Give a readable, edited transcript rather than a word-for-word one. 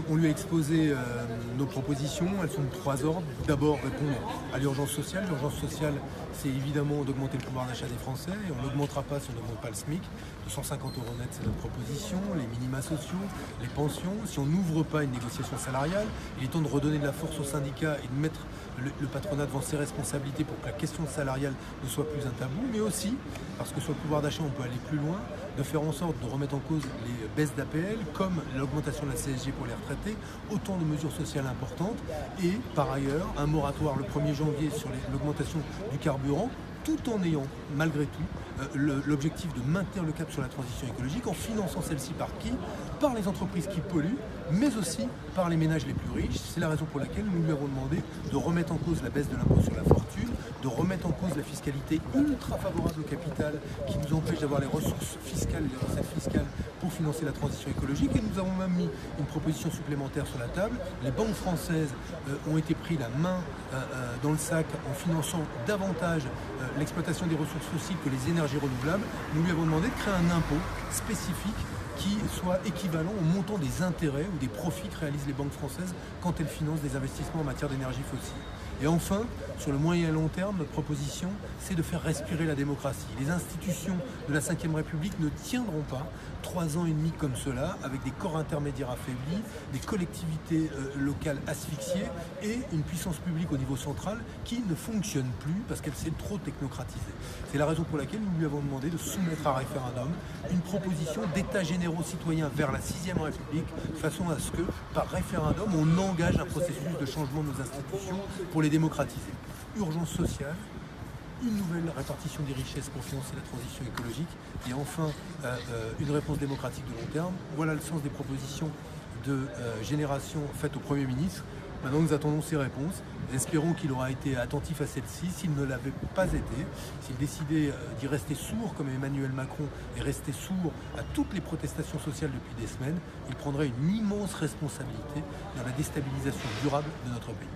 On lui a exposé nos propositions, elles sont de 3 ordres. D'abord, répondre à l'urgence sociale. L'urgence sociale, c'est évidemment d'augmenter le pouvoir d'achat des Français, et on n'augmentera pas si on n'augmente pas le SMIC. 250 € net, c'est notre proposition, les minima sociaux, les pensions. Si on n'ouvre pas une négociation salariale, il est temps de redonner de la force aux syndicats et de mettre le patronat devant ses responsabilités pour que la question salariale ne soit plus un tabou, mais aussi, parce que sur le pouvoir d'achat, on peut aller plus loin, de faire en sorte de remettre en cause les baisses d'APL, comme l'augmentation de la CSG pour les retraités, autant de mesures sociales importantes, et par ailleurs, un moratoire le 1er janvier sur l'augmentation du carburant, tout en ayant, malgré tout, l'objectif de maintenir le cap sur la transition écologique, en finançant celle-ci par qui? Par les entreprises qui polluent, mais aussi par les ménages les plus riches. C'est la raison pour laquelle nous lui avons demandé de remettre en cause la baisse de l'impôt sur la fortune, de remettre en cause la fiscalité ultra favorable au capital, qui nous empêche d'avoir les ressources fiscales, les recettes fiscales pour financer la transition écologique. Et nous avons même mis une proposition supplémentaire sur la table. Les banques françaises ont été pris la main dans le sac en finançant davantage l'exploitation des ressources fossiles que les énergies renouvelables. Nous lui avons demandé de créer un impôt spécifique qui soit équivalent au montant des intérêts ou des profits que réalisent les banques françaises quand elles financent des investissements en matière d'énergie fossile. Et enfin, sur le moyen et long terme, notre proposition, c'est de faire respirer la démocratie. Les institutions de la Ve République ne tiendront pas 3 ans et demi comme cela, avec des corps intermédiaires affaiblis, des collectivités locales asphyxiées et une puissance publique au niveau central qui ne fonctionne plus parce qu'elle s'est trop technocratisée. C'est la raison pour laquelle nous lui avons demandé de soumettre à référendum une proposition d'états généraux citoyens vers la Ve République, de façon à ce que, par référendum, on engage un processus de changement de nos institutions pour les démocratiser. Urgence sociale, une nouvelle répartition des richesses pour financer la transition écologique et enfin une réponse démocratique de long terme. Voilà le sens des propositions de Génération faites au Premier ministre. Maintenant, nous attendons ses réponses. Espérons qu'il aura été attentif à celle-ci. S'il ne l'avait pas été, s'il décidait d'y rester sourd, comme Emmanuel Macron est resté sourd à toutes les protestations sociales depuis des semaines, il prendrait une immense responsabilité dans la déstabilisation durable de notre pays.